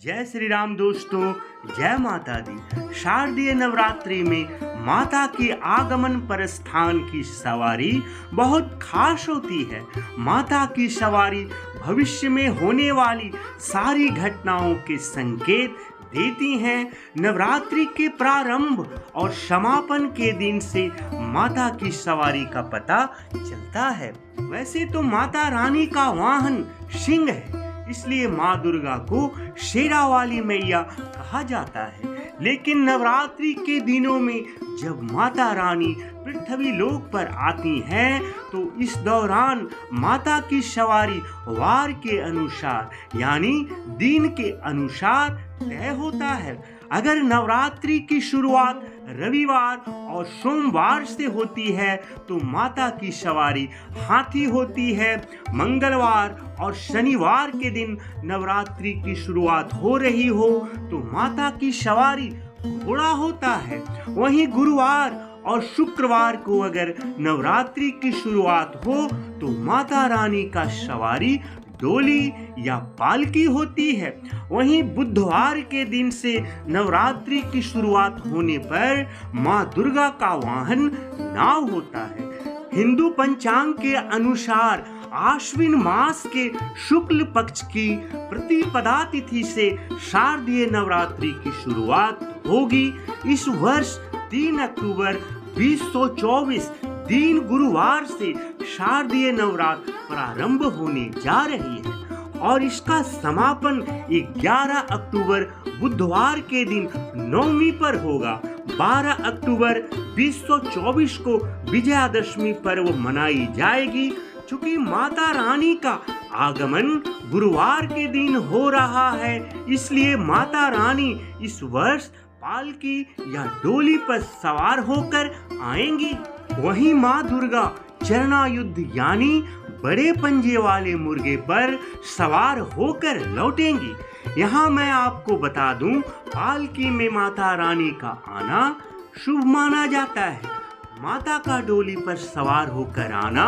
जय श्री राम दोस्तों, जय माता दी। शारदीय नवरात्रि में माता की आगमन पर स्थान की सवारी बहुत खास होती है। माता की सवारी भविष्य में होने वाली सारी घटनाओं के संकेत देती हैं। नवरात्रि के प्रारंभ और समापन के दिन से माता की सवारी का पता चलता है। वैसे तो माता रानी का वाहन सिंह है, इसलिए माँ दुर्गा को शेरा वाली मैया कहा जाता है। लेकिन नवरात्रि के दिनों में जब माता रानी पृथ्वी लोक पर आती हैं तो इस दौरान माता की सवारी वार के अनुसार यानी दिन के अनुसार तय होता है। अगर नवरात्रि की शुरुआत रविवार और सोमवार से होती है तो माता की सवारी हाथी होती है। मंगलवार और शनिवार के दिन नवरात्रि की शुरुआत हो रही हो तो माता की सवारी घोड़ा होता है। वहीं गुरुवार और शुक्रवार को अगर नवरात्रि की शुरुआत हो तो माता रानी का सवारी डोली या पालकी होती है। वहीं बुधवार के दिन से नवरात्रि की शुरुआत होने पर माँ दुर्गा का वाहन नाव होता है। हिंदू पंचांग के अनुसार आश्विन मास के शुक्ल पक्ष की प्रतिपदा तिथि से शारदीय नवरात्रि की शुरुआत होगी। इस वर्ष 3 अक्टूबर 2024 दिन गुरुवार से शारदीय नवरात्र प्रारंभ होने जा रही है और इसका समापन 11 अक्टूबर बुधवार के दिन नवमी पर होगा। 12 अक्टूबर 2024 को विजयादशमी पर्व मनाई जाएगी। चूंकि माता रानी का आगमन गुरुवार के दिन हो रहा है, इसलिए माता रानी इस वर्ष पालकी या डोली पर सवार होकर आएंगी। वहीं माँ दुर्गा चरणायुध यानी बड़े पंजे वाले मुर्गे पर सवार होकर लौटेंगी। यहाँ मैं आपको बता दूं, पालकी में माता रानी का आना शुभ माना जाता है। माता का डोली पर सवार होकर आना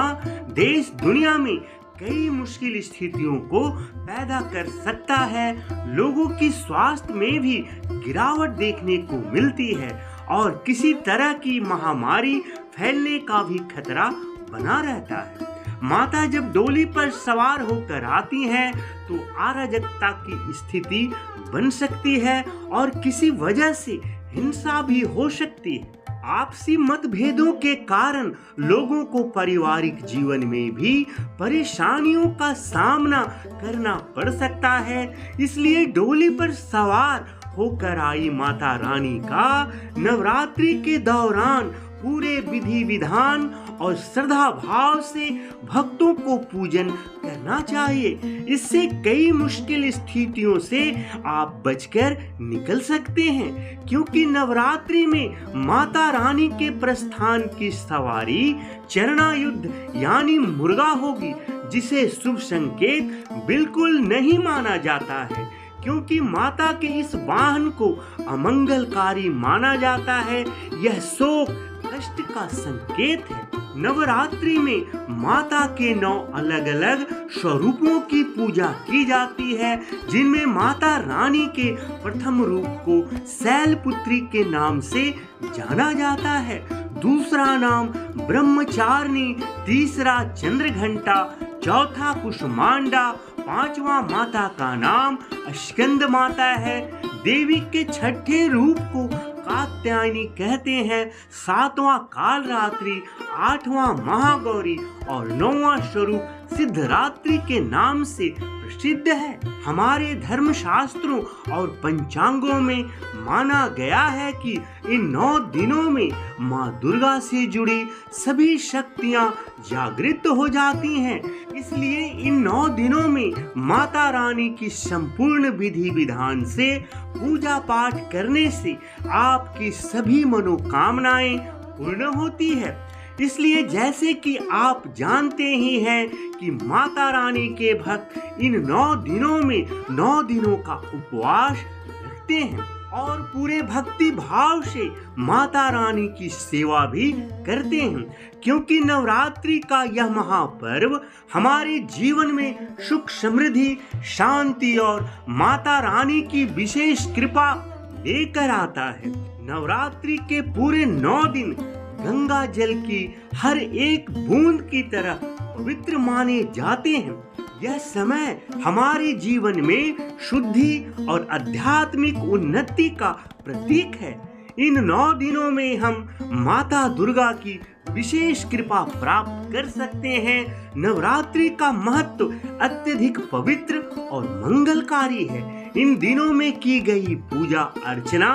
देश दुनिया में कई मुश्किल स्थितियों को पैदा कर सकता है। लोगों की स्वास्थ्य में भी गिरावट देखने को मिलती है और किसी तरह की महामारी फैलने का भी खतरा बना रहता है। माता जब डोली पर सवार होकर आती हैं तो अराजकता की स्थिति बन सकती है और किसी वजह से हिंसा भी हो सकती है। आपसी मतभेदों के कारण लोगों को पारिवारिक जीवन में भी परेशानियों का सामना करना पड़ सकता है। इसलिए डोली पर सवार होकर आई माता रानी का नवरात्रि के दौरान पूरे विधि विधान और श्रद्धा भाव से भक्तों को पूजन करना चाहिए। इससे कई मुश्किल स्थितियों से आप बचकर निकल सकते हैं, क्योंकि नवरात्रि में माता रानी के प्रस्थान की सवारी चरणायुध यानी मुर्गा होगी, जिसे शुभ संकेत बिल्कुल नहीं माना जाता है, क्योंकि माता के इस वाहन को अमंगलकारी माना जाता है। यह शोक कष्ट का संकेत है। नवरात्रि में माता के 9 अलग अलग स्वरूपों की पूजा की जाती है, जिनमें माता रानी के प्रथम रूप को शैलपुत्री के नाम से जाना जाता है। दूसरा नाम ब्रह्मचारिणी, तीसरा चंद्रघंटा, चौथा कुष्मांडा, पांचवा माता का नाम स्कंद माता है। देवी के छठे रूप को कात्यायनी कहते हैं। 7वां कालरात्रि, 8वां महागौरी और 9वां स्वरूप सिद्धरात्रि के नाम से प्रसिद्ध है। हमारे धर्मशास्त्रों और पंचांगों में माना गया है कि इन 9 दिनों में माँ दुर्गा से जुड़ी सभी शक्तियाँ जागृत हो जाती हैं। इसलिए इन 9 दिनों में माता रानी की संपूर्ण विधि विधान से पूजा पाठ करने से आपकी सभी मनोकामनाएं पूर्ण होती है। इसलिए जैसे कि आप जानते ही हैं कि माता रानी के भक्त इन 9 दिनों में 9 दिनों का उपवास रखते हैं। और पूरे भक्ति भाव से माता रानी की सेवा भी करते हैं, क्योंकि नवरात्रि का यह महापर्व हमारे जीवन में सुख, समृद्धि, शांति और माता रानी की विशेष कृपा लेकर आता है। नवरात्रि के पूरे 9 दिन गंगा जल की हर एक बूंद की तरह पवित्र माने जाते हैं। यह समय हमारे जीवन में शुद्धि और आध्यात्मिक उन्नति का प्रतीक है। इन 9 दिनों में हम माता दुर्गा की विशेष कृपा प्राप्त कर सकते हैं। नवरात्रि का महत्व अत्यधिक पवित्र और मंगलकारी है। इन दिनों में की गई पूजा अर्चना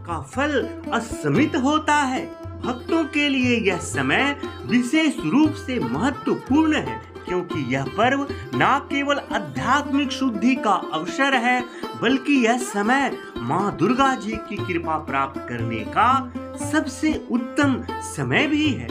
का फल असीमित होता है। भक्तों के लिए यह समय विशेष रूप से महत्वपूर्ण है, क्योंकि यह पर्व न केवल आध्यात्मिक शुद्धि का अवसर है, बल्कि यह समय माँ दुर्गा जी की कृपा प्राप्त करने का सबसे उत्तम समय भी है।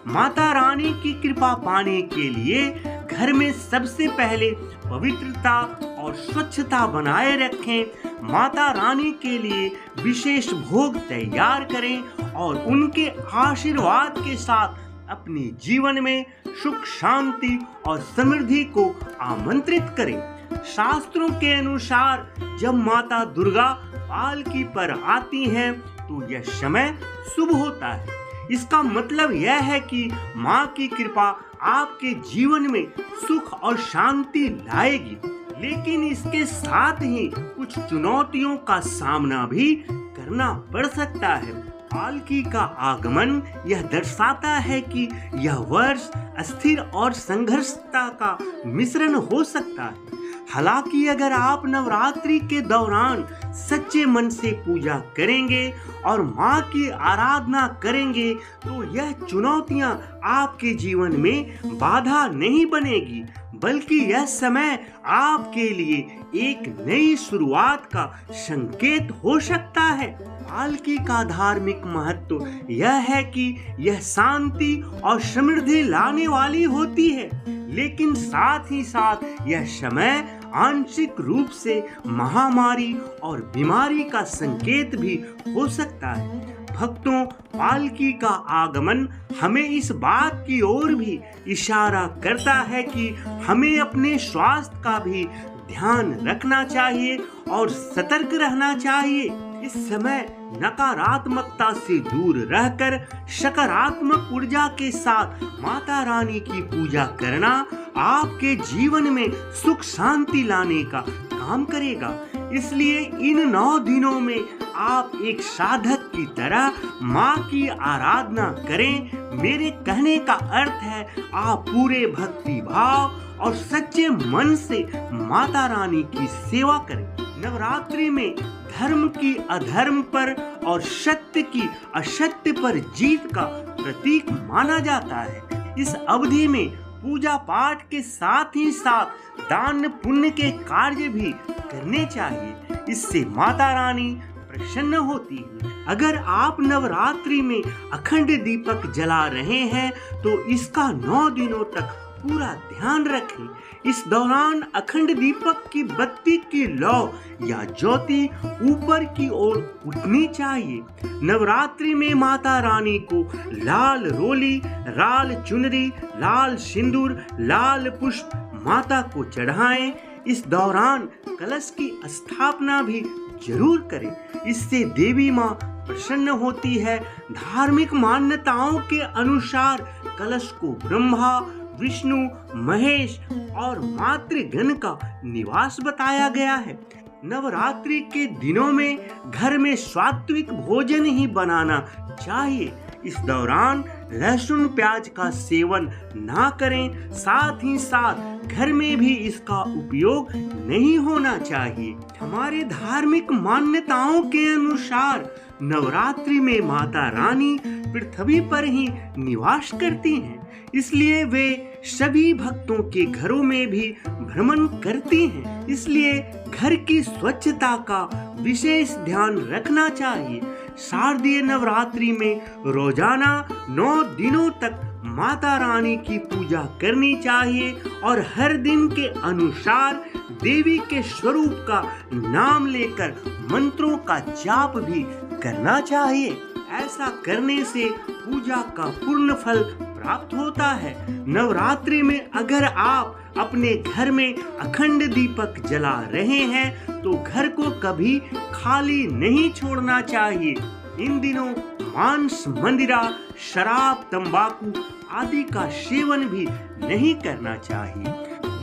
माता रानी की कृपा पाने के लिए घर में सबसे पहले पवित्रता और स्वच्छता बनाए रखें। माता रानी के लिए विशेष भोग तैयार करें और उनके आशीर्वाद के साथ अपने जीवन में सुख, शांति और समृद्धि को आमंत्रित करें। शास्त्रों के अनुसार जब माता दुर्गा पालकी पर आती हैं तो यह समय शुभ होता है। इसका मतलब यह है कि माँ की कृपा आपके जीवन में सुख और शांति लाएगी, लेकिन इसके साथ ही कुछ चुनौतियों का सामना भी करना पड़ सकता है। पालकी का आगमन यह दर्शाता है कि यह वर्ष अस्थिर और संघर्षता का मिश्रण हो सकता है। हालांकि अगर आप नवरात्रि के दौरान सच्चे मन से पूजा करेंगे और माँ की आराधना करेंगे तो यह चुनौतियाँ आपके जीवन में बाधा नहीं बनेगी, बल्कि यह समय आपके लिए एक नई शुरुआत का संकेत हो सकता है। पालकी का धार्मिक महत्व यह है कि यह शांति और समृद्धि लाने वाली होती है, लेकिन साथ ही साथ यह समय आंशिक रूप से महामारी और बीमारी का संकेत भी हो सकता है। भक्तों, पालकी का आगमन हमें इस बात की ओर भी इशारा करता है कि हमें अपने स्वास्थ्य का भी ध्यान रखना चाहिए और सतर्क रहना चाहिए। इस समय नकारात्मकता से दूर रहकर सकारात्मक ऊर्जा के साथ माता रानी की पूजा करना आपके जीवन में सुख शांति लाने का काम करेगा। इसलिए इन 9 दिनों में आप एक साधक की तरह माँ की आराधना करें। मेरे कहने का अर्थ है आप पूरे भक्ति भाव और सच्चे मन से माता रानी की सेवा करें। नवरात्रि में धर्म की अधर्म पर और सत्य की असत्य पर जीत का प्रतीक माना जाता है। इस अवधि में पूजा पाठ के साथ ही साथ दान पुण्य के कार्य भी करने चाहिए। इससे माता रानी प्रसन्न होती है। अगर आप नवरात्रि में अखंड दीपक जला रहे हैं तो इसका 9 दिनों तक पूरा ध्यान रखें। इस दौरान अखंड दीपक की बत्ती की लौ या ज्योति ऊपर की ओर उठनी चाहिए। नवरात्रि में माता रानी को लाल रोली, लाल चुनरी, लाल सिंदूर, लाल पुष्प माता को चढ़ाएं। इस दौरान कलश की स्थापना भी जरूर करें। इससे देवी माँ प्रसन्न होती है। धार्मिक मान्यताओं के अनुसार कलश को ब्रह्मा, विष्णु, महेश और मातृगण का निवास बताया गया है। नवरात्रि के दिनों में घर में सात्विक भोजन ही बनाना चाहिए। इस दौरान लहसुन प्याज का सेवन ना करें। साथ ही साथ घर में भी इसका उपयोग नहीं होना चाहिए। हमारे धार्मिक मान्यताओं के अनुसार नवरात्रि में माता रानी पृथ्वी पर ही निवास करती हैं, इसलिए वे सभी भक्तों के घरों में भी भ्रमण करती हैं। इसलिए घर की स्वच्छता का विशेष ध्यान रखना चाहिए। शारदीय नवरात्रि में रोजाना 9 दिनों तक माता रानी की पूजा करनी चाहिए और हर दिन के अनुसार देवी के स्वरूप का नाम लेकर मंत्रों का जाप भी करना चाहिए। ऐसा करने से पूजा का पूर्ण फल प्राप्त होता है। नवरात्रि में अगर आप अपने घर में अखंड दीपक जला रहे हैं तो घर को कभी खाली नहीं छोड़ना चाहिए। इन दिनों मांस, मदिरा, शराब, तंबाकू आदि का सेवन भी नहीं करना चाहिए।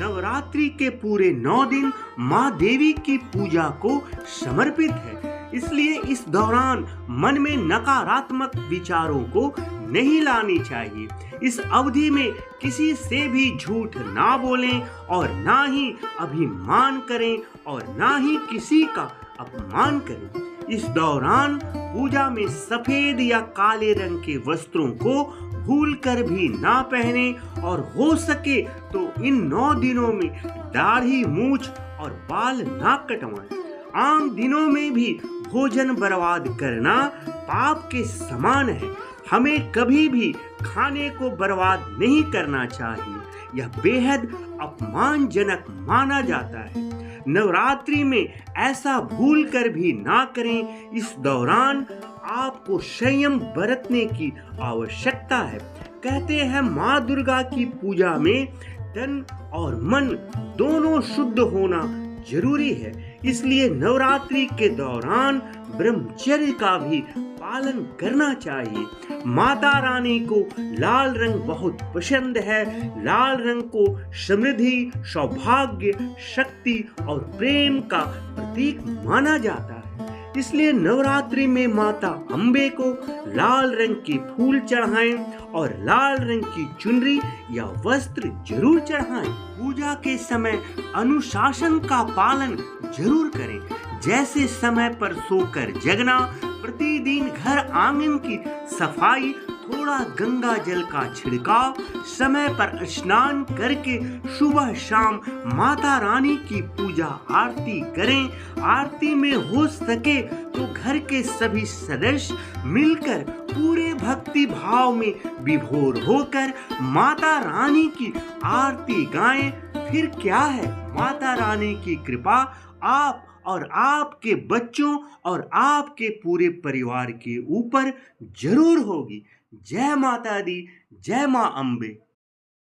नवरात्रि के पूरे 9 दिन माँ देवी की पूजा को समर्पित है, इसलिए इस दौरान मन में नकारात्मक विचारों को नहीं लानी चाहिए। इस अवधि में किसी से भी झूठ ना बोलें और ना ही अभिमान करें और ना ही किसी का अपमान करें। इस दौरान पूजा में सफेद या काले रंग के वस्त्रों को भूलकर भी ना पहने और हो सके तो इन 9 दिनों में दाढ़ी, मूछ और बाल ना कटवाएं। आम दिनों में भी भोजन बर्बाद करना पाप के समान है। हमें कभी भी खाने को बर्बाद नहीं करना चाहिए, यह बेहद अपमानजनक माना जाता है। नवरात्रि में ऐसा भूल कर भी ना करें। इस दौरान आपको संयम बरतने की आवश्यकता है। कहते हैं माँ दुर्गा की पूजा में तन और मन दोनों शुद्ध होना जरूरी है, इसलिए नवरात्रि के दौरान ब्रह्मचर्य का भी पालन करना चाहिए। माता रानी को लाल रंग बहुत पसंद है। लाल रंग को समृद्धि, सौभाग्य, शक्ति और प्रेम का प्रतीक माना जाता है, इसलिए नवरात्रि में माता अम्बे को लाल रंग के फूल चढ़ाएं और लाल रंग की चुनरी या वस्त्र जरूर चढ़ाएं। पूजा के समय अनुशासन का पालन जरूर करें, जैसे समय पर सोकर जगना, प्रतिदिन घर आंगन की सफाई, थोड़ा गंगा जल का छिड़काव, समय पर स्नान करके सुबह शाम माता रानी की पूजा आरती करें। आरती में हो सके तो घर के सभी सदस्य मिलकर पूरे भक्ति भाव में विभोर होकर माता रानी की आरती गाएं। फिर क्या है, माता रानी की कृपा आप और आपके बच्चों और आपके पूरे परिवार के ऊपर जरूर होगी। जय माता दी, जय मां अम्बे।